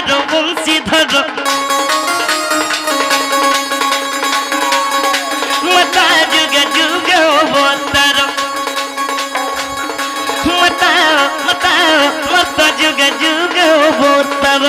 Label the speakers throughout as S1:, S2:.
S1: संसार वंशीधर मता जुग जुग अवतार मता मता मता जुग जुग अवतार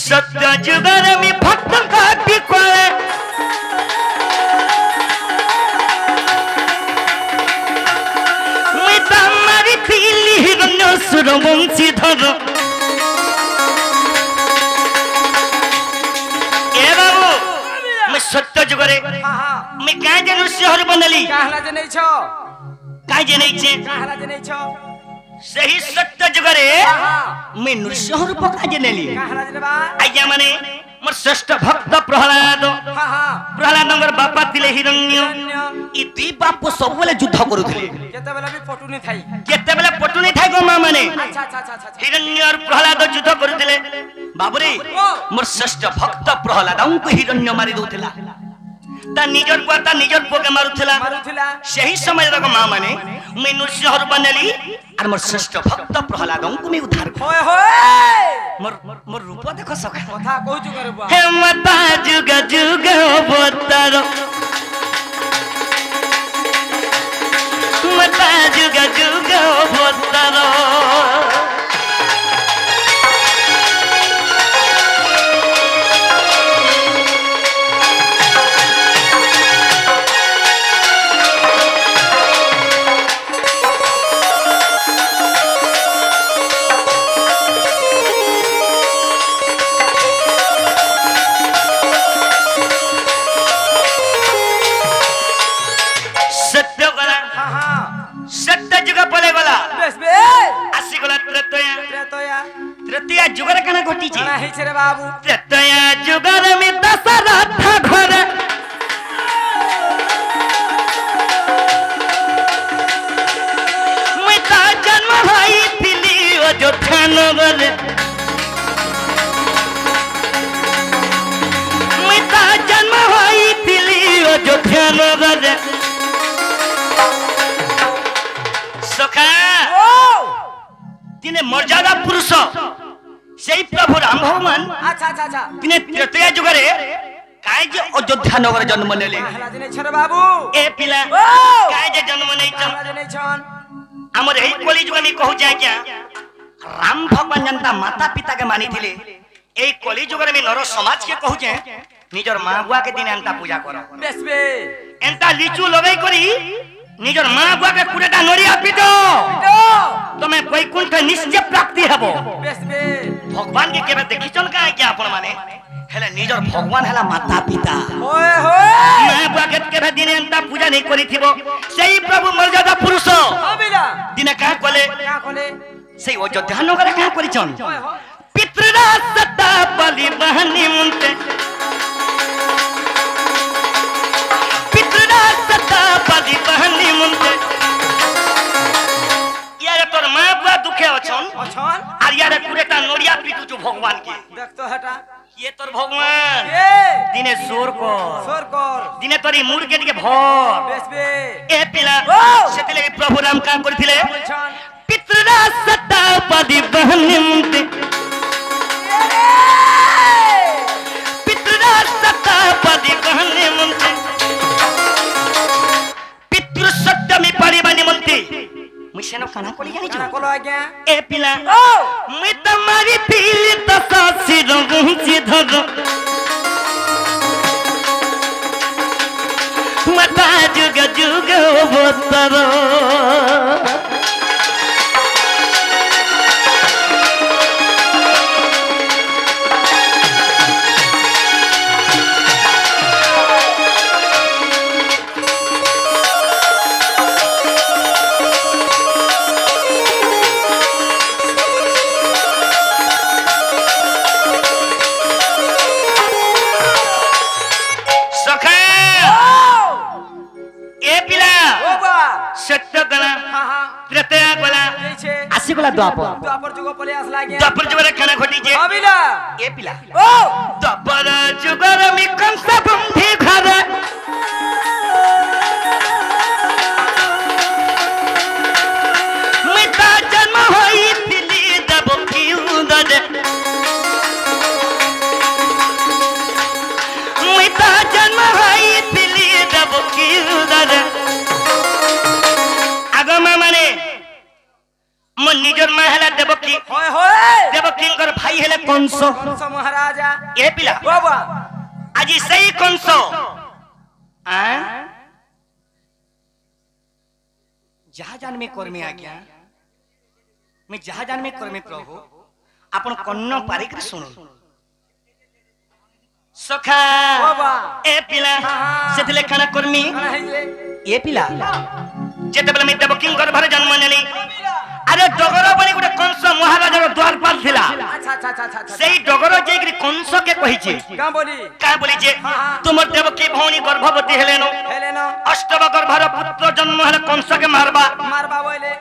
S1: सत्य जुगर में भक्त घाटी कोले मैं तमारी पीली हिरण्य सुरवंशीधर ए बाबू मैं सत्य जुगरे मैं काहे जनु शहर बनली
S2: काहला जे नै छ
S1: काहे जे नै छे
S2: काहला जे नै छ
S1: सही सत्य जुगरे मैं नृसिंह रूप काजे नेली आज्ञा माने मोर श्रेष्ठ भक्त प्रहलाद प्रहलादंगर बापा थिले हिरण्य ई दी बाप सब बेले युद्ध करूथिले
S2: केते बेला भी पटुनी थाई
S1: गो मां माने
S2: अच्छा अच्छा अच्छा
S1: हिरण्य और प्रहलाद युद्ध करूथिले बाबुरे मोर श्रेष्ठ भक्त प्रहलादं को हिरण्य मारी दोथिला ता निजर को ता निजर पोके मारुथिला सही समय रे मां माने मैं नृसिंह रूप नेली और मोर श्रेष्ठ भक्त प्रहलादं को मैं उद्धार
S2: होय होय
S1: मोर रूप देखो सका
S2: कथा कहू करे बुआ
S1: हे मता जुग जुग अवतार मता जुग जुग अवतार तृतीय जुगर कना घटी छी
S2: कना हे रे बाबू
S1: तृतीय जुगर में दशरथ घर मिता जन्म होई थिली अयोध्या नगर मिता जन्म होई थिली अयोध्या नगर सखा तिने मर्यादा पुरुष सेई प्रभु राम भगवान
S2: अच्छा अच्छा अच्छा
S1: तिने तृतीय जुगरे काहे जे अयोध्या नगर जन्म नेले
S2: काहला जे नै छ रे बाबू
S1: ए पिला काहे जे जन्म नै छन
S2: काहला जे नै छन
S1: हमर एही कली जुग में कहू जाय क्या राम भगवान जनता माता पिता के मानी थिले एही कली जुग में नर समाज के कहू जे निजर मां बुआ के दिन अंता पूजा करो
S2: बेसबे
S1: एंता लिचू लगई करी निजर मां बुआ के कुरेटा नरिया पिटो तमे वैकुंठ निश्चय प्राप्ति हेबो
S2: बेसबे
S1: भगवान के केबे देखिचन का क्या अपन माने हेले निजर भगवान हेला माता पिता
S2: होय होय
S1: मां बुआ के केबे दिन अंता पूजा नहीं करी थिबो सेही प्रभु मर्यादा पुरुष
S2: अबिला
S1: दिन का कोले सेही अयोध्या नगर का करिचन पितृरा सत्ता बलि बहनी मुंते पितृरा सत्ता बलि बहनी मुंते यार तोर मां बुआ दुखे अछन और यार कुरेटा नोरिया पिटू जो भगवान के
S2: देख तो हटा
S1: ये तोर भगवान दिने सोर कर दिने तोरी मूड के दिके भर
S2: बेसबे
S1: ए पिला सेतले प्रभु राम का करथिले पितृरा सत्ता बलि बहनी मुंते पितृरा सत्ता बलि बहनी मुंते पितृ सत्य में पड़ी बनी मुंते मुसेनो काना कोली जानी
S2: काना कोलो आज्ञा
S1: ए पिला मैं तुम्हारी पीली दशा सिर गुंजी धर मता जुग जुग अवतार ଆସିଗଲା ଦ୍ୱାପର
S2: द्वापर जुग पले आसला आज्ञा
S1: ଦ୍ୱାପର ଯୁଗରେ କାଣା ଘଟିଛି
S2: हाँ बिला
S1: ଏ ପିଲା
S2: ओ
S1: ଦ୍ୱାପର ଯୁଗରେ ମି କଂସ ବନ୍ଧି ଘରେ ମୁଇଁ ତା ଜନ୍ମ ହୋଇଥିଲି ଦେବକୀ ଉଦରେ ମୁଇଁ ତା ଜନ୍ମ ହୋଇଥିଲି ଦେବକୀ ଉଦରେ आगमा माने मो निजर मा हला देवकी
S2: होय होय
S1: देवकींकर भाई हेले कंस
S2: कंस महाराजा
S1: ए पिला
S2: बाबा
S1: आज सही कंस आ जहा जान में कर्मे आज्ञा मैं जहा जान में कर्मे प्रभु आपण कन्न पारिक सुनो सखा
S2: बाबा
S1: ए पिला सेतले खाना कर्मी
S2: कना है ये
S1: ए पिला जेते बेले मैं देवकींकर घर जन्म नेली अरे डगर बनी गोटे कंस महाराजा द्वारपाल थिला
S2: अच्छा अच्छा अच्छा अच्छा
S1: सेई डगर जेकरी कंस के कहिचे का बोली जे तुमर देवकी भौणी गर्भवती हेलेनो
S2: हेलेनो
S1: अष्टम गर्भर पुत्र जन्म हेले कंस के मारबा
S2: मारबा बोले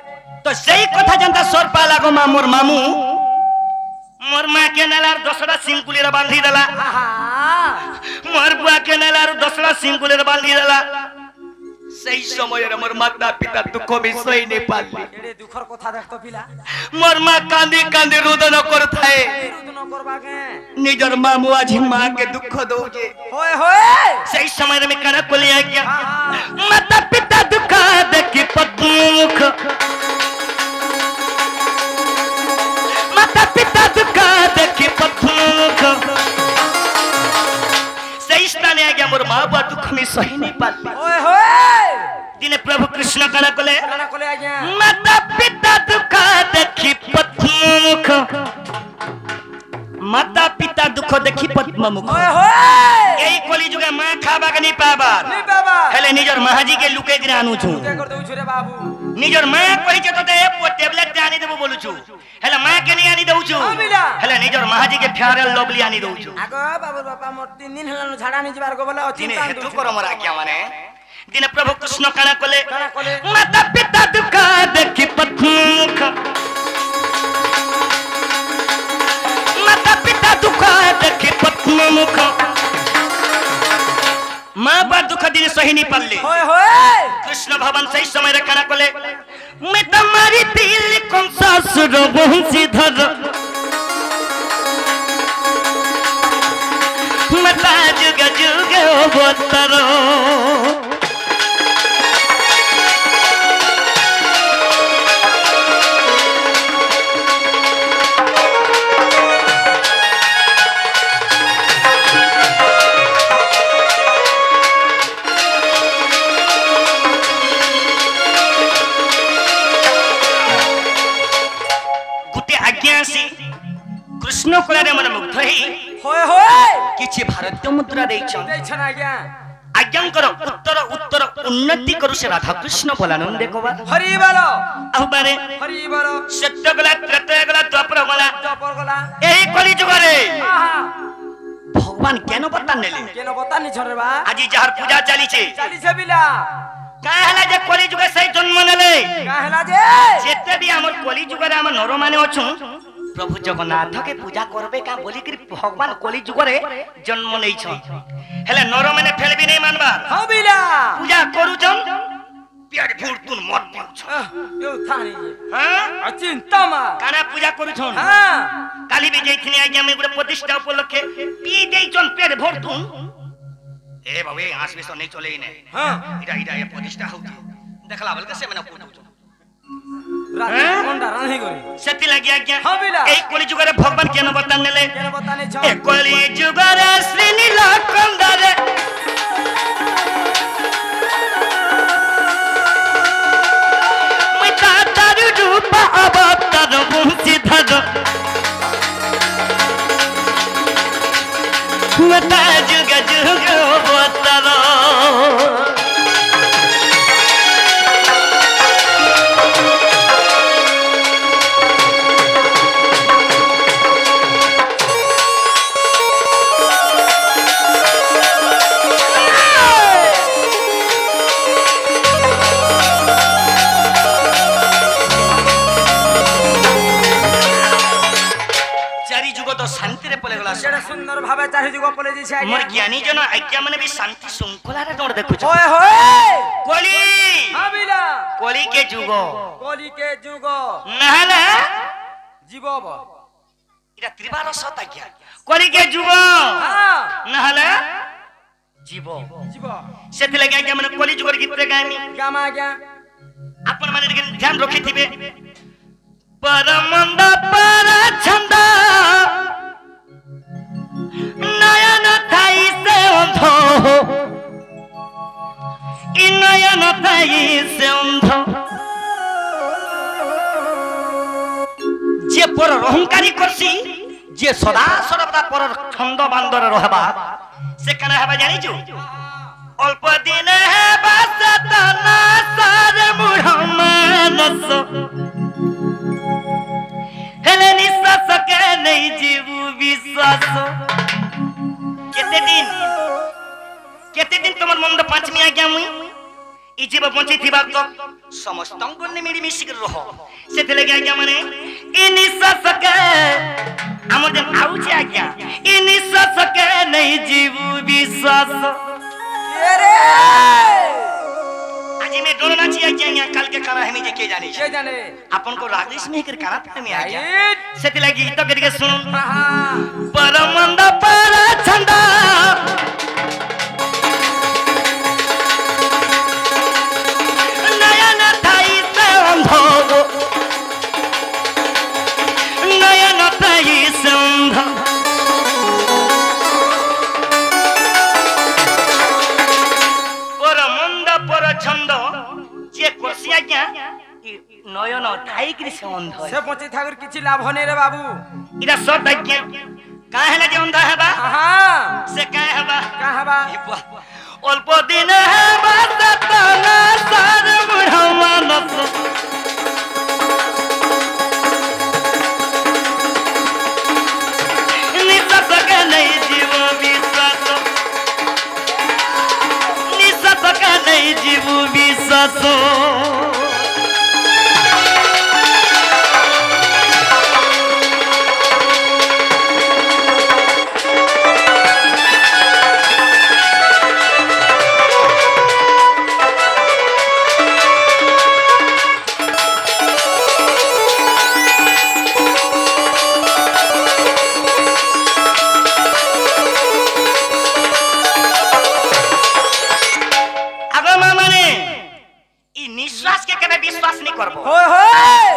S1: तो सेई कथा जनता सरपा लागो मा मोर मामू मोर मां के नेलार दसड़ा सिंकुली रे बांधी देला मोर बुआ के नेलार दसड़ा सिंकुली रे बांधी देला सही समय रे मोर माता पिता दुख विषय नहीं पाली
S2: एडे दुखर कथा देख तो पिला
S1: मोर मां कांदी कांदी रुदन करथाए
S2: रुदन करबा के
S1: निजर मामू आज मां के दुख दोजे
S2: होय होय
S1: सही समय में कना कोलिया क्या माता पिता दुख देखि पद्मुख माता पिता दुख देखि पद्मुख सही स्थाने आ गया मोर मां बा दुख में सही नहीं पाली
S2: होय होय
S1: दिने प्रभु कृष्ण कना कोले
S2: आज्ञा
S1: माता पिता दुख देखि पद्मुख माता पिता दुख देखि पद्मुख
S2: होय होय
S1: एई कली जुगे मां खाबा के नहीं पाबार
S2: नहीं बाबा
S1: हेले निजर महाजी के लुके गिरा आनु छु
S2: के कर दउ छरे बाबू
S1: निजर मां कहि छ त ए टेबलेट आनी देबो बोलु छु हेले मां के नहीं आनी दउ छु हेले निजर महाजी के फेयर लवली आनी दउ छु
S2: आगो बाबू बाबा मोर 3 दिन हेलानो झाड़ा नि जिबार गो बोला
S1: दिने हेतु कर मोरा क्या माने दिने प्रभु कृष्ण कना कोले माता पिता दुख देखि पद्मुख माता पिता दुख देखि पद्मुख मां बा दुख दिन सही नहीं पाले
S2: होय होय
S1: कृष्ण भवन सही समय रे कना कोले मैं तुम्हारी दिल कंसासुर वंशीधर मता जुग जुग अवतरो कृष्ण कोलारे मन मुग्ध ही
S2: होय होय
S1: किछि भारतीय मुद्रा देइछन
S2: देइछन आज्ञा
S1: आज्ञांकर उत्तर उत्तर उन्नति करू से राधा कृष्ण बोलानंद देखबा
S2: हरि बोलो
S1: अहो बारे
S2: हरि बोलो
S1: सत्य गला त्रेता गला द्वापर गला एही कली जुग रे भगवान केन बता नेले
S2: केन बता नि छरे बा
S1: आज जहर पूजा चली छे
S2: बिला
S1: का हला जे कली जुग सही जन्म नेले
S2: का हला जे
S1: जेते भी हमर कली जुग रे हम नर माने अछु प्रभु जगन्नाथ के पूजा करबे का बोली कि भगवान कली जुग रे जन्म नै छ हेले नर माने फेल भी नहीं मानबा
S2: हां बिला
S1: पूजा करू जन पेट फुरतुन मत पाउछ
S2: यो थानी
S1: हां
S2: चिंता मा
S1: काना पूजा करू छन
S2: हां
S1: काली भी जैथिनी आज्ञा में गुटे प्रतिष्ठा उपलक्षे पी देई छन पेट भरतुन ए बाबे आस विश्व नहीं चले ने
S2: हां
S1: इडा इडा ये प्रतिष्ठा होती देखला बल के से मने को
S2: राती कोंडा रानी गरी
S1: सेति लागि आज्ञा
S2: हां बिला
S1: ए कली जुग रे भगवान केन बताने ले
S2: केन बताने छ
S1: ए कली जुग रे श्री नीलकंठ रे मिता तार रूप अवतार वंशीधर मिता जुग जुग अवतार
S2: সুন্দর ভাবে চারি যুগ পলে দিছে আজ্ঞা
S1: মোর জ্ঞানী জন আজ্ঞা মানে বি শান্তি শৃঙ্খলারে তোমরা দেখুছ
S2: ওই হয়
S1: কলি
S2: হাবিলা
S1: কলি কে যুগ
S2: কলিকে যুগ
S1: নহলে
S2: জীবব
S1: এটা ত্রিবার সত আজ্ঞা কলি কে যুগ
S2: হ্যাঁ
S1: নহলে জীব
S2: জীব
S1: সেতি লাগি আজ্ঞা মানে কলি যুগর গীত গাইমি
S2: গামা আজ্ঞা
S1: আপন মানে ଟିକେ ଧ୍ୟାନ ରଖିଥିବେ ପରମନ୍ଦ ପର ଛନ୍ଦ ନୟନ ଥାଇ ସେ ଅନ୍ଧ ଇ ନୟନ ଥାଇ ସେ ଅନ୍ଧ যে পর অহংকারী করছি যে সদা সর্বদা পর ছন্দ বান্দরে রহবা সে কেন হবা জানিছু অল্প দিন হেবা সতনা সারে মুঢ় মানস হেলে নিঃশ্বাস কে নেই জীবু বিশ্বাস কেতে দিন তোমার মন্দ পাঁচমি আজ্ঞা মুই ই জীব বঞ্চি থিবা তো সমস্তঙ্গ মিলি মিশিকি রহ সেতে লাগি আজ্ঞা মানে ই নিঃশ্বাস কে আমার যেন আউছে আজ্ঞা ই নিঃশ্বাস কে নেই জীবু বিশ্বাস
S2: রে
S1: আজি মে ডর নাছি আজ্ঞা কাল কে কারা হেমি যে কে জানি
S2: কে জানে
S1: আপন কো রাজেশ মেহকের কারা প্রেমী আজ্ঞা
S2: রাইট
S1: সেতে লাগি তো গদিকে শুনুন
S2: হ্যাঁ
S1: পরমন্দ পর ছন্দ নয়ন থাই সে অন্ধ নয়ন থাই সে অন্ধ পরমন্দ পর ছন্দ যে করছি আজ্ঞা নয়ন থাই কি সে অন্ধ
S2: সে পচি থাকুর কিছু লাভ নেই রে বাবু
S1: এটা সত আজ্ঞা কাহে লাগে অন্ধ হেবা
S2: হ্যাঁ
S1: সে কাহে হেবা
S2: কা হবা
S1: অল্প দিন হেবা সতনা সার মুঢ় মানস নিঃশ্বাস কে নেই জীব বিশ্বাস নিঃশ্বাস কে নেই জীব বিশ্বাস নিঃশ্বাস কে কেবে বিশ্বাস নি করব
S2: হয় হয়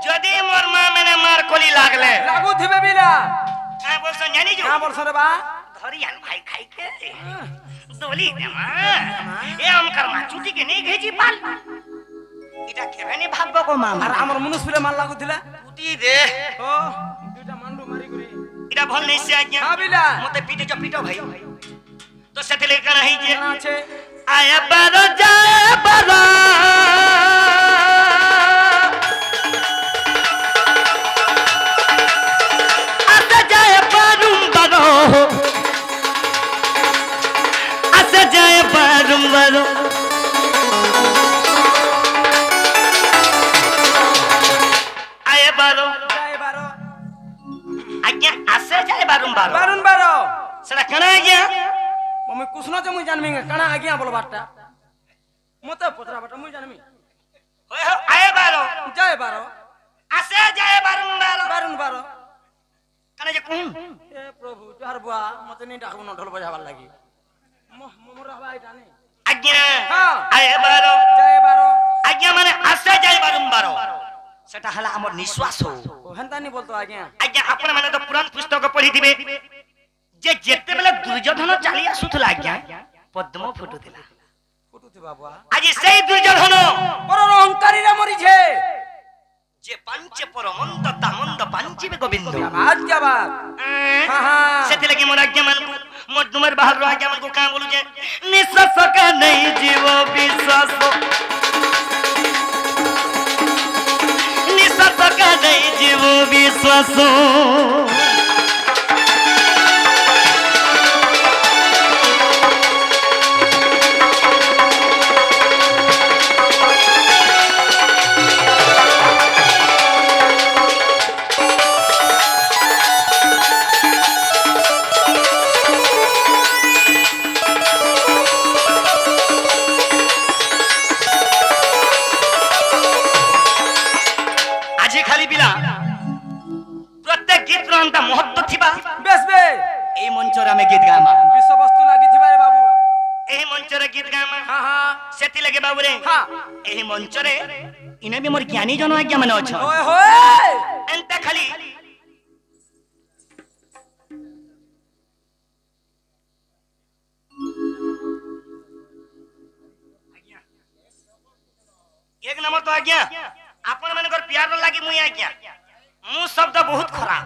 S1: যদি মোর মা মানে মার কলি লাগলে
S2: লাগু থিবে বিলা
S1: কা বলছ জানি যো
S2: কা বলছ রে বা
S1: ধরি আন ভাই খাই কে দলি দে মা এ আমকার মা চুটি কে নেই ঘেজি পাল এটা কেবে নি ভাবব গো মা
S2: আর আমার মনুষ ফিরে মাল লাগু থিলা
S1: চুটি দে
S2: ও দুইটা মান্ডু মারি করি
S1: এটা ভাল নেই সে আজ্ঞা
S2: হ্যাঁ বিলা
S1: মতে পিটে চ পিটো ভাই তো সেতে লে কানা হই যে
S2: জানা আছে
S1: আয়া বারো যায় বারো আসে যায় বারুম বারো আসে যায় বারুম বারো আয়া বারো
S2: যায় বারো
S1: আজ্ঞা আসে যায় বারুম বারো
S2: বারুন বারো
S1: সেটা কেন আজ্ঞা
S2: আমি কুছনা যে মুই জানমি কানা আজ্ঞা বলবারটা মতে পতরা বাটা মুই জানমি
S1: আয়া বারো
S2: যায় বারো
S1: আসে যায় বারুম বারো
S2: বারুন বারো
S1: কেন যে কোন
S2: এ প্রভু তোর বুয়া মতে নি ডাকু ন ঢোল বাজাবার লাগি মোর হবা এটা নে
S1: আজ্ঞা
S2: হ্যাঁ।
S1: আয়া বারো
S2: যায় বারো
S1: আজ্ঞা মানে আসে যায় বারুম বারো সেটা হলা আমার নিঃশ্বাস
S2: ও হেনতা নি বলতো আজ্ঞা
S1: আজ্ঞা আপন মানে তো পুরাণ পুস্তক পড়িথিবে যে যেতেবেলে দুর্যোধন চালি আসুଥିଲା আজ্ঞা পদ্ম ফুটুଥିଲା
S2: ফুটুতে বাবা
S1: আজি সেই দুর্যোধন
S2: পর অহংকারী রে মরিছে
S1: যে পাঞ্চে পরমন্ত তামন্ত পাঞ্চিবে গোবিন্দ
S2: আজ কে বাত হ্যাঁ হ্যাঁ
S1: সেতে লাগি মোর আজ্ঞা মানকু মোর তুমার বাহার আজ্ঞা মানকু কা বলু যে নিঃশ্বাস কে নেই জীব বিশ্বাস নিঃশ্বাস কে নেই জীব বিশ্বাস महत्व थिबा
S2: बेस बे
S1: এই মঞ্চরে আমি গীত গামা
S2: विश्व वस्तु लागी थिबा रे बाबू
S1: এই মঞ্চরে গীত গামা
S2: हां हां
S1: সেতি লাগে বাবু রে
S2: हां
S1: এই মঞ্চরে ইনে বি মোর জ্ঞানী জন আজ্ঞা মানে অছ
S2: ओए होए
S1: এন্তে খালি एक नंबर तो आज्ञा आपण मानकर प्यार लागी मुई आज्ञा मु शब्द बहुत खराब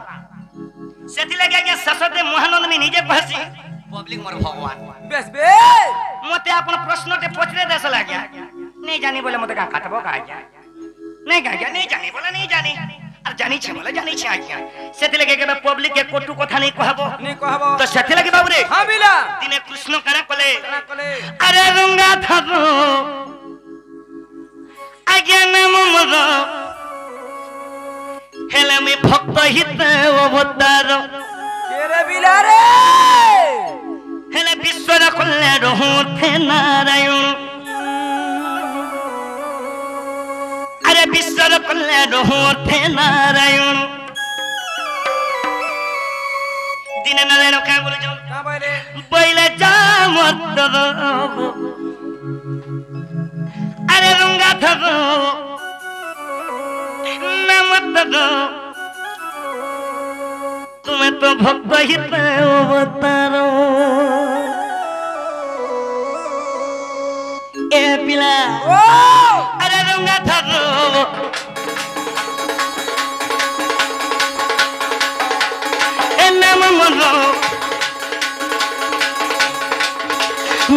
S1: सेति लागि आज्ञा ससदे महानंद में निजे कहसी पब्लिक मोर भगवान
S2: बेस बे
S1: मते अपन प्रश्नटे पचरे देस लाग्या नहीं जानी बोले मते का काटबो का आज्ञा नहीं आज्ञा नहीं जानी बोले नहीं जानी और जानी छे बोले जानी छे आज्ञा सेति लागि के पब्लिक के कोटू कथा नहीं कहबो तो सेति लागि बाबू रे
S2: हां बिला
S1: दिने कृष्ण कना कले
S2: अरे
S1: रंगा थारो आज्ञा नाम मोर हेले मैं भक्त हित अवतार
S2: तेरे बिला रे
S1: हेले विश्वर कल्याण होते नारायण अरे विश्वर कल्याण होते नारायण दिन नारायण क्या बोले जो बोले जा मत अरे रंगा थरो मत तुम्हें तो भक्त हित अवतारो ए पिला अरे रंगा थरो ए नाम मनो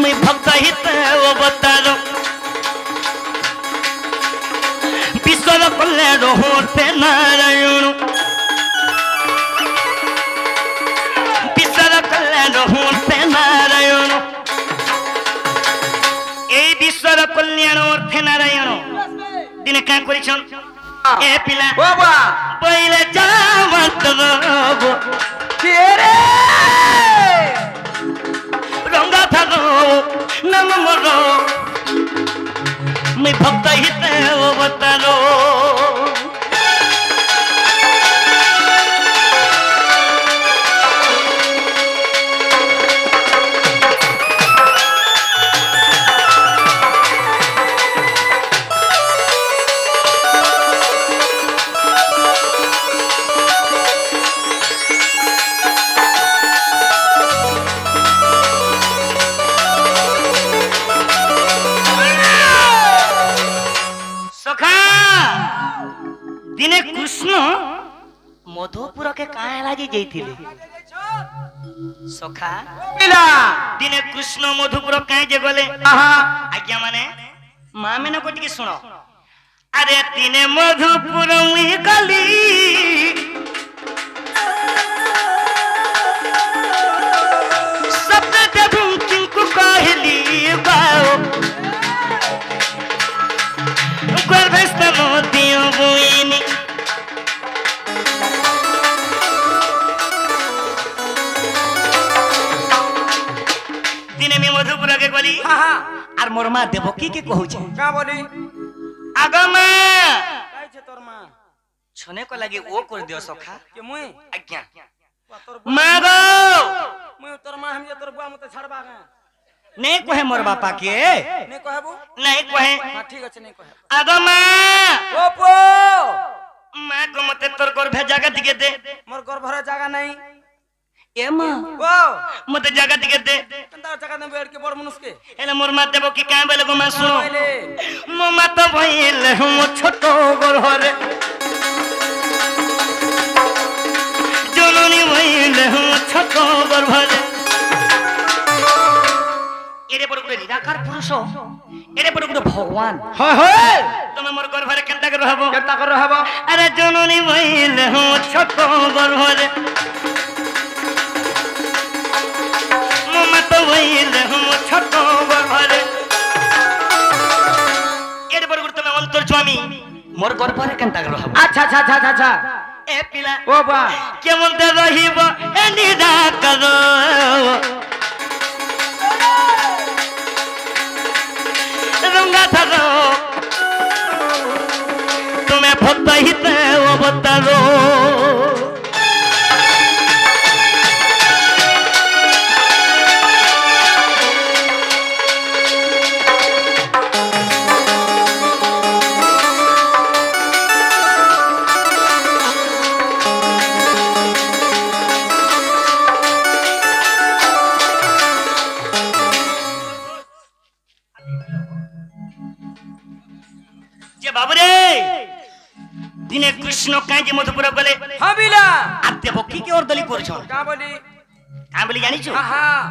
S1: मैं भक्त हित अवतारो विश्वर कल्याण होते नारायण विश्वर कल्याण होते नारायण এই বিশ্বর কল্যাণ অর্থে নারায়ণ দিনে কাঁ করিছন এ পিলা
S2: বাবা
S1: বইলে যাওয়াত রব
S2: কে রে
S1: রঙ্গা থাকো নাম মোর मैं भक्त हित अवतारो दिने कृष्ण मधुपुर के काहे लागी जइथिले सखा
S2: बिला
S1: दिने कृष्ण मधुपुर काहे जे गले
S2: हां
S1: आज्ञा माने मां में न कोटी के सुनो अरे दिने मधुपुर मुई गली सब देबु किंकु कहली गाओ गर्भस्थ मोतियो बुइनी दिने में मधुपुर के गली
S2: हां हां
S1: आर मोर मां देवकी के कहू छे
S2: का बोली
S1: आगमा
S2: काई छे तोर मां
S1: छने को लगे वो कर दियो सखा
S2: के मुई
S1: आज्ञा
S2: तोर
S1: मागो
S2: मुई तोर मां हम जे तोर बुआ मते छड़बा गे
S1: नहीं कहे मोर बापा के
S2: नहीं कहबू
S1: नहीं कहे
S2: हां ठीक अछि नहीं कहे
S1: आगमा
S2: ओपो
S1: मां को मते तोर घर भेजा के दिके दे
S2: मोर घर भरा जगह नहीं
S1: ए मां
S2: ओ
S1: मते जगह दिके दे
S2: कंदा जगह में बैठ के बड़ मनुष्य के
S1: एले मोर मां देबो की काहे बोले गो मां सुनो
S2: बोले
S1: मो मां तो भइल हम छोटो घर हरे जननी भइल हम छोटो घर हरे एरे बड़ गुरे निराकार पुरुष एरे बड़ गुरे भगवान
S2: हां हां
S1: तुम मोर घर भरे केनता कर रहबो
S2: केता कर रहबो
S1: अरे जननी भइल हम छोटो घर हरे तो भइल हम छोटो घरे एरे बड़ गुरे तुम अंतर स्वामी मोर घर भरे केनता कर रहबो
S2: अच्छा अच्छा अच्छा अच्छा
S1: ए पिला
S2: ओ बा
S1: केमन दे रहिबो ए निदा करो रंगा थारो तुम्हें भक्त हित अवतारो যে বাবুরে দিনে কৃষ্ণ কাঁজে মধুপুর গলে
S2: হ্যাঁ বিলা
S1: আর দেবকী কে ওর দলি করছ
S2: কা বলি
S1: আমি বলি জানিছো
S2: হ্যাঁ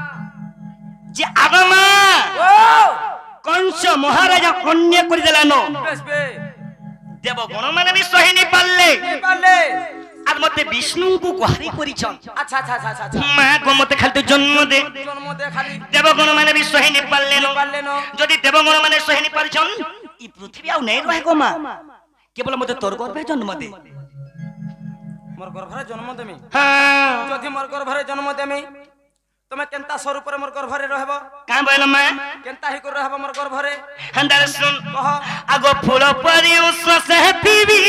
S1: যে আগমা
S2: ও
S1: কংস মহারাজা অন্য করে দিলেন
S2: বেশ বে
S1: দেবগণ মানে বি সহিনি পারলে
S2: পারলে
S1: আর মতে বিষ্ণুଙ୍କୁ গুহারি করিছন
S2: আচ্ছা আচ্ছা আচ্ছা আচ্ছা
S1: মা গো মতে খালি তো জন্ম দে
S2: জন্ম দে খালি
S1: দেবগণ মানে বি সহিনি পারলে
S2: পারলে ন
S1: যদি দেবগণ মানে সহিনি পারছন ই পৃথিবী আউ নাই রহে গো মা কেবল মতে তোর গর্ভে জন্ম দে
S2: মোর গর্ভরে জন্ম দেমি
S1: হ্যাঁ
S2: যদি মোর গর্ভরে জন্ম দেমি তুমি কেনতা স্বরূপরে মোর গর্ভরে রহব
S1: কাঁ বইল মা
S2: কেনতা হি করে রহব মোর গর্ভরে
S1: হন্দার শুন
S2: কহ
S1: আগো ফুল পরি উশ্বাস পিবি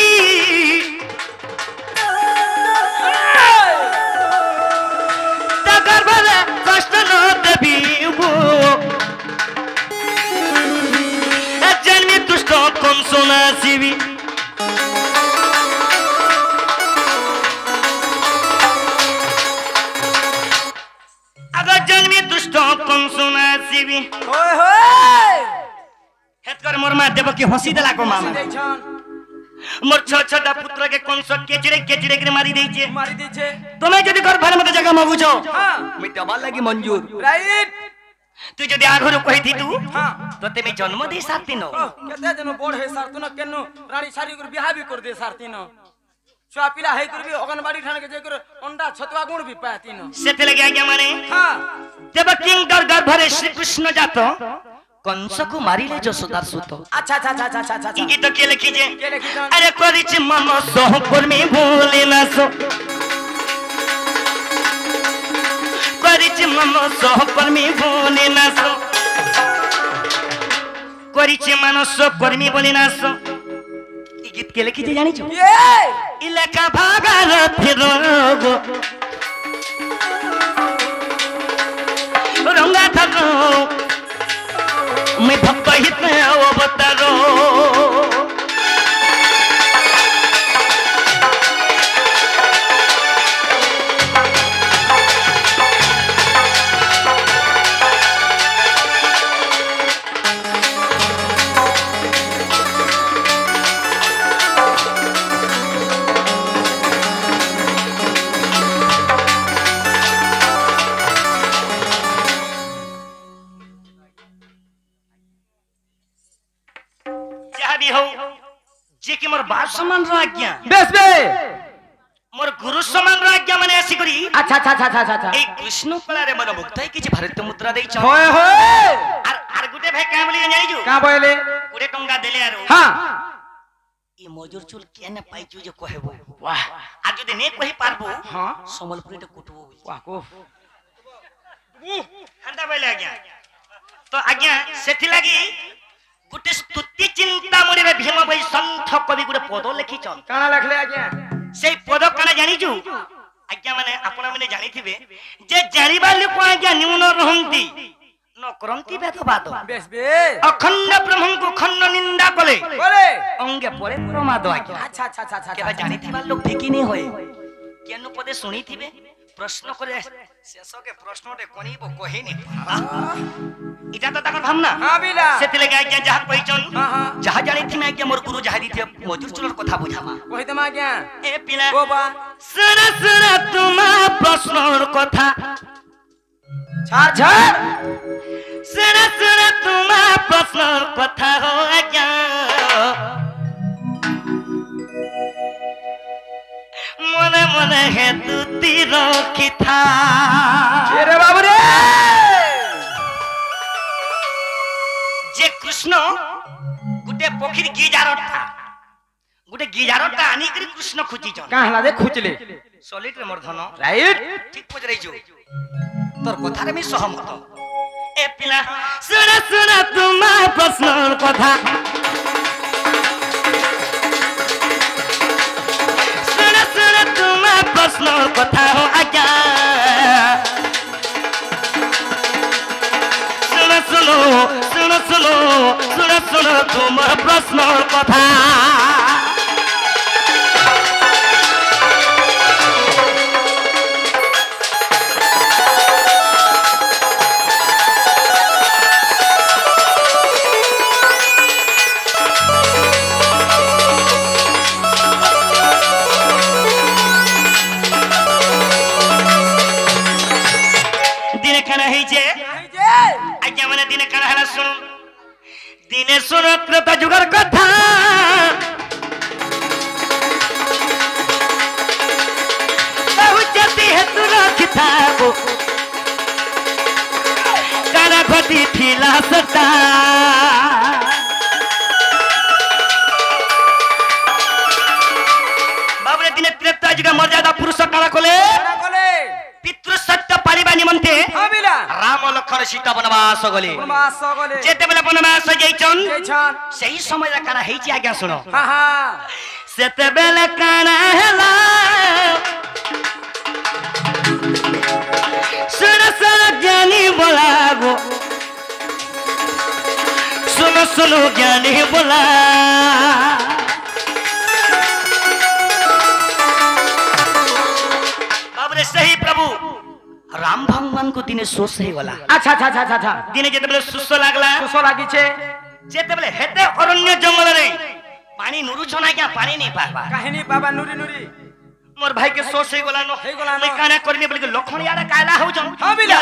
S1: তা গর্ভরে কষ্ট ন দেবি জন্মি দুষ্ট কোন সোনা শিবি अगर जन्मी दुष्ट कौन सुना सीबी
S2: होय होय
S1: हेत कर मोर मां देव की हंसी देला को मामा
S2: দেইছন
S1: मोर छोटा पुत्र के कौन सो केचड़े के मारी देइचे
S2: মারি দিছে
S1: तुम्हें जदी घर भर मत जगह मगुछो
S2: হ্যাঁ
S1: मी दबा लगी मंजूर
S2: রাইট
S1: तू जदी आघरो कहि थी तू
S2: হ্যাঁ
S1: तो ते मी जन्म दे साथी नो
S2: কেতে জন বড় হে সার তুন কেন রানী সারি করে বিয়া भी कर दे सार तीन छुआ पिला है कर भी অঙ্গনবাড়ি ঠানে के जे कर अंडा छतुआ गुण भी पाए तीन
S1: सेते लगे आज्ञा माने
S2: हां
S1: देव किंग गर्भरे श्री कृष्ण जात कंस को मारिले যশোদার সুত
S2: अच्छा अच्छा अच्छा अच्छा अच्छा अच्छा
S1: गीत के लिखी जे
S2: के लिखी जान
S1: अरे करिछि मन सहकर्मी भूले ना सो करिछि मन सहकर्मी भूले ना सो करिछि मानस कर्मी बोले ना सो ई गीत के लिखी जे जानि छो
S2: ये
S1: इलाका भागार फिरोगो रंगा थको मैं भक्त हित अवतारो भी हो जे कि मोर बाप समान राज्ञा
S2: बेस बे
S1: मोर गुरु समान राज्ञा माने ऐसी करी
S2: अच्छा अच्छा अच्छा अच्छा अच्छा
S1: ए कृष्ण कलारे मन मुक्तय कि भारतीय मुद्रा देई छ
S2: होय होय
S1: आर गुटे भाई का बोली जानि जो
S2: का बोले
S1: गुटे टंगा देले आरो
S2: हां
S1: ई मजूर चुल केने पाइचू जे कहबो वाह आ जदि ने कहि पारबो
S2: हां
S1: समलपुरी ते कुटबो
S2: वाह को
S1: हंदा बोले आज्ञा तो आज्ञा सेथि लागि गुटे स्तुति चिंता मने भीम भाई संथ कवि गुटे पद लिखि छन
S2: काना लिखले आज्ञा
S1: सेई पद काना जानि छु आज्ञा माने आपण माने जानि थिबे जे जानिबा लोक आज्ञा न्यून रहंती न करंती भेदभाद
S2: बेस बे
S1: अखंड ब्रह्म को खंड निंदा कले
S2: बोले
S1: अंगे परे प्रमाद आज्ञा
S2: अच्छा अच्छा अच्छा अच्छा
S1: केबा जानि थिबा लोक फेकी नै होय केनु पदे सुनी थिबे प्रश्न करे शेष के प्रश्न रे कोनीबो कहि नै इटा तो ताकर भावना
S2: हां बिला
S1: सेति लगे आज्ञा जहा कहिचन
S2: हां हां
S1: जहा जानि थिमे आज्ञा मोर गुरु जहा दिथे मजूर चुलर कथा बुझामा
S2: कहि दमा आज्ञा
S1: ए पिला
S2: ओ बा
S1: सुना तुमा प्रश्नर कथा
S2: छाड़ छाड़
S1: सुना तुमा प्रश्नर कथा हो आज्ञा मने मने हे तू तीर की था
S2: अरे बाबू रे
S1: जे कृष्ण गुटे पोखरी गिजारटा गुटे गिजारटा आनी करी कृष्ण खुची जन
S2: का हला दे खुचले
S1: सॉलिड रे मोर धन
S2: राइट
S1: ठीक पजरै जो तोर कथा रे मी सहमत ए पिला सुना तुमा प्रश्नर कथा सुना तुमा प्रश्नर कथा हो आज्ञा सुनो तुमार प्रश्नर कथा दिने सुन त्रता जुगर कथा बहुचती है तू रखता वो काना घटी ठिला सता बाबरे दिने त्रेता जुगर मर्यादा पुरुष काना कोले पितृ सत्य पालिबा निमन्ते राम लक्ष्मण सीता वनवास गले जेते बेला वनवास जैछन सही समय रा काना हेछि आज्ञा सुनो सेते बेला काना हेला सुन सुन ज्ञानी बोलागो सुन सुन ज्ञानी बोला सही प्रभु राम भगवान को दिने सोच ही गला
S2: अच्छा अच्छा अच्छा अच्छा
S1: दिने जेते बेले सुस लागला
S2: सुस लागि छे
S1: जेते बेले हेते अरण्य जंगल रे पानी नुरु छना क्या पानी नहीं पाबा
S2: काहे नहीं पाबा नुरी नुरी
S1: मोर भाई के सोच ही गला नो मैं काना करनी बोले लखन यार काला हो जन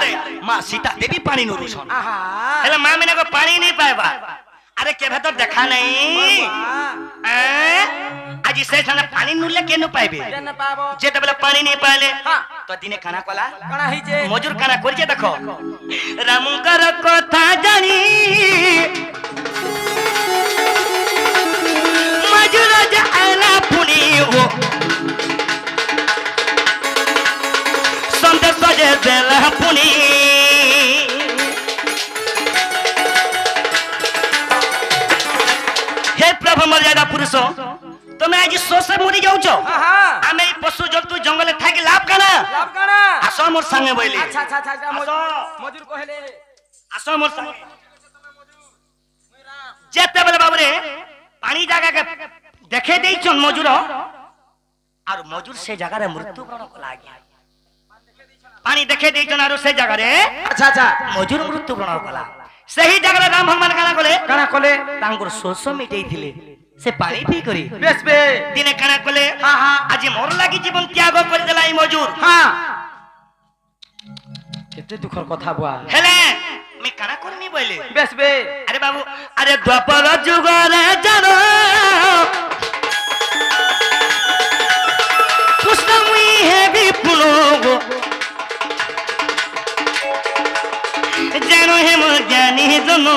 S1: रे मां सीता देवी पानी नुरु छन आहा हेला मां मैंने को पानी नहीं पाबा अरे के भीतर देखा नहीं आज से छना पानी नुले के न पाइबे
S2: न पाबो
S1: जेते बेले पानी नहीं पाले तो दिने काना कला
S2: काना ही जे
S1: मजूर काना कर जे देखो रामकर कथा जानी मजूर जाला पुनी हो संदेश जे देला पुनी हे प्रभु मर्यादा पुरुष তুমি আজি সোসে মরি যাওছো আমি পশু জন্তু জঙ্গলে থাকি লাভ কানা আসো মোর সঙ্গে বইলি
S2: আচ্ছা আচ্ছা আচ্ছা মজুর কইলে
S1: আসো মোর সঙ্গে যেতে বলে বাবুরে পানি জায়গাকে দেখে দেইছন মজুর আর মজুর সেই জায়গারে মৃত্যুবরণ কলা গিয়া পানি দেখে দেইছন আর সেই জায়গারে
S2: আচ্ছা আচ্ছা
S1: মজুর মৃত্যুবরণ কলা সেই জায়গারে রাম ভগবান কানা কলে তাঙ্কুর শোষ মিটাইছিলে से पानी पी करी
S2: बेस बे
S1: दिने काना कोले हां हां आज मोर लागि जीवन त्याग कर देला ई मजूर
S2: हां केते दुखर कथा बुआ
S1: हेले मैं काना करनी बोले
S2: बेस बे
S1: अरे बाबू अरे द्वापर जुग रे जानो कृष्ण मुई है भी पुलोगो जानो है मोर जानी दोनो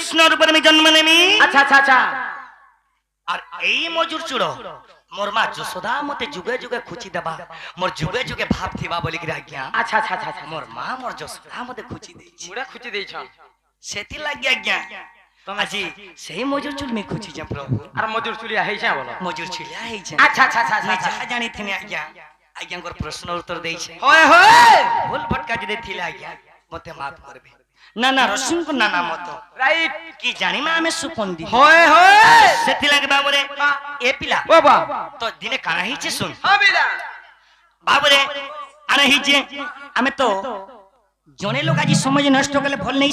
S1: कृष्ण रूप में जन्म नेमी
S2: अच्छा अच्छा अच्छा
S1: और एई मजूर चुड़ो मोर मां जसोदा मते जुगे जुगे खुची देबा मोर जुगे जुगे भाव थिबा बोली कि आज्ञा
S2: अच्छा अच्छा अच्छा
S1: मोर मां मोर जसोदा मते खुची देई
S2: मुड़ा खुची देई छ
S1: सेति लागि आज्ञा तुम আজি सही मजूर चुल में खुची छ प्रभु
S2: और मजूर चुलिया है छ बोलो
S1: मजूर चुलिया है छ
S2: अच्छा अच्छा अच्छा
S1: मैं जा जानी थने आज्ञा आज्ञा को प्रश्न उत्तर देई छ
S2: होय होय
S1: भूल भटका जे थिला आज्ञा मते माफ करबे ना ना रसिन को नाना मत
S2: राइट
S1: की जानी मा हमें सुपंदी
S2: होय होय
S1: सेति लागि बाबुरे ए पिला
S2: ओ बा
S1: तो दिने काना ही छ सुन
S2: हां बिला
S1: बाबुरे आने ही जे हमें तो जने लोग आज समझ नष्ट कले भल नहीं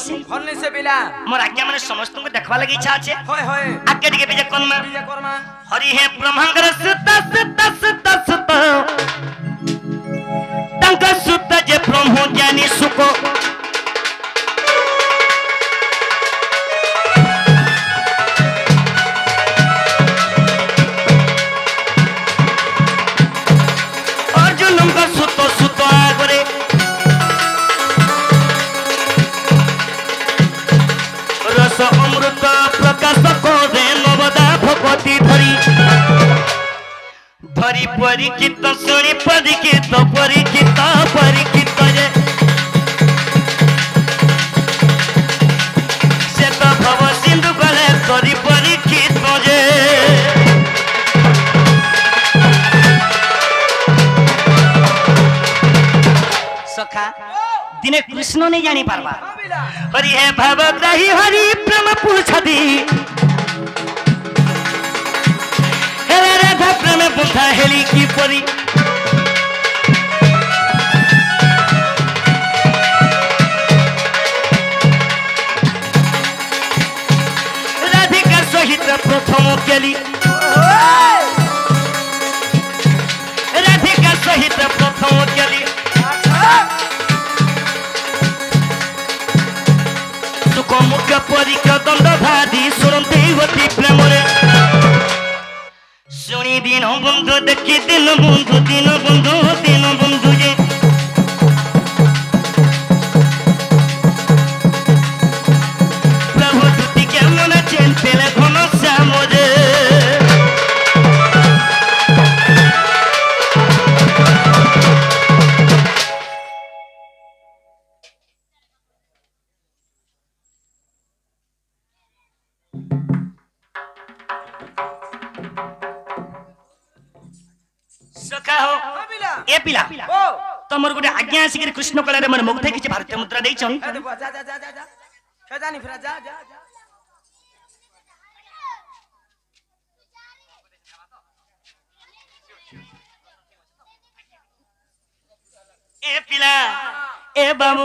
S1: से
S2: बिला
S1: मोर आज्ञा माने समस्त को देखवा लगी इच्छा আছে
S2: होय होय
S1: आज्ञा दिके बेजे कोनमा हरि हे ब्रह्मांगर सुत सुत सुत सुत तंक सुत जे ब्रह्म ज्ञानी सुको अमृत प्रकाश को दे नवदा भगवती धरी धरी परिचित सुनी परिचित परिचित परिचित जे से तो भव सिंधु गले धरी परिचित जे सखा दिने कृष्ण नहीं जानी पारबा हरि है भवग्राही हरि प्रेम पूछदी हेले राधा प्रेम बुधा हेली की परी राधिका सहित प्रथम केली राधिका सहित प्रथम केली বৃক্ষ দণ্ড ভাদি শুনতে অতি প্রেমরে শুনি দিন বন্ধু দেখি দিন বন্ধু যে প্রভু দুটি কেমন আছেন পেলে ঘন শ্যামরে ए पिला तमर गोटे आज्ञा आसिक कृष्ण कलारे मन मुग्ध किछि भारतीय मुद्रा दैछन
S2: जा जा जा जा जा खजानी फिरा जा जा जा
S1: ए पिला ए बाबू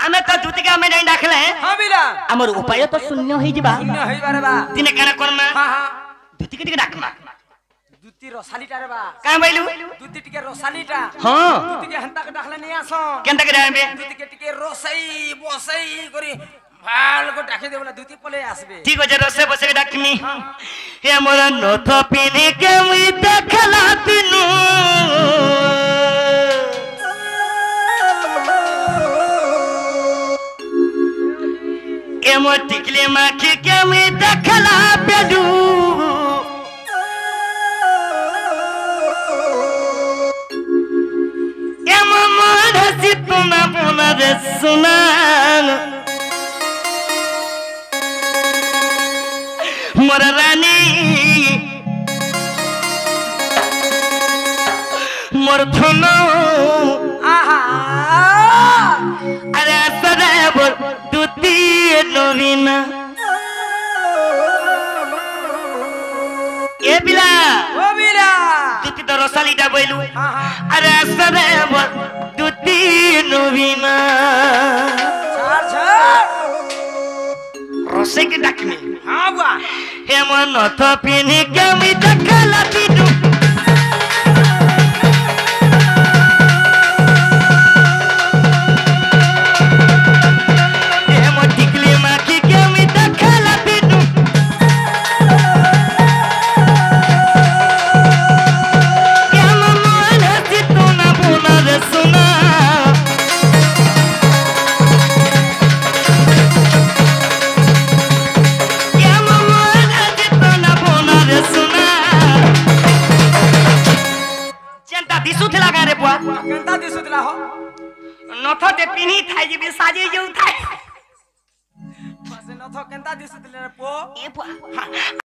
S1: आमे त दुतिका में नहीं डाखले
S2: हां बिला
S1: हमर उपाय तो शून्य होई जिबा
S2: शून्य होई बारे बा
S1: दिने केना करमा
S2: हां हां
S1: दुतिका टिके डाकमा
S2: दुती रसालीटा रे बा
S1: का बैलू
S2: दुती टिके रसालीटा
S1: हां
S2: दुती के हंता के डाखले नहीं आसो
S1: केनता के डाबे
S2: दुती के टिके रोसई बसई करी भाल को डाके देबला दुती पले आसबे
S1: ठीक हो जे रसे बसे डाकमी हे मोर नथ पिनी के मुई देखला दिनु ए मोर टिकले माखी के मुई देखला बेडू ए मोर हसी तुना बोला रे सुना मोर रानी मोर धनो
S2: आहा
S1: अरे सदा बोल दुती नवीना ए बिला
S2: ओ बिला
S1: दुती तो रसालीटा बोलू
S2: हां हां
S1: अरे सदा बोल दुती नवीना
S2: छाड़ छाड़
S1: रसे के डाकनी
S2: हां बुआ
S1: हे मन नथ पिनी के मी देखला बिनु हे मोर टिकली माखी के मी देखला बिनु के मन हसी तू ना बोला रे सुना के मन हसी तू ना बोला रे सुना चिंता दिसु थिला का रे बुआ
S2: केनता दिसुतला हो
S1: नथ ते पिनी थाई जिबे साजे जेउ थाई
S2: बस न थो केनता दिसुतले रे पो
S1: ए बुआ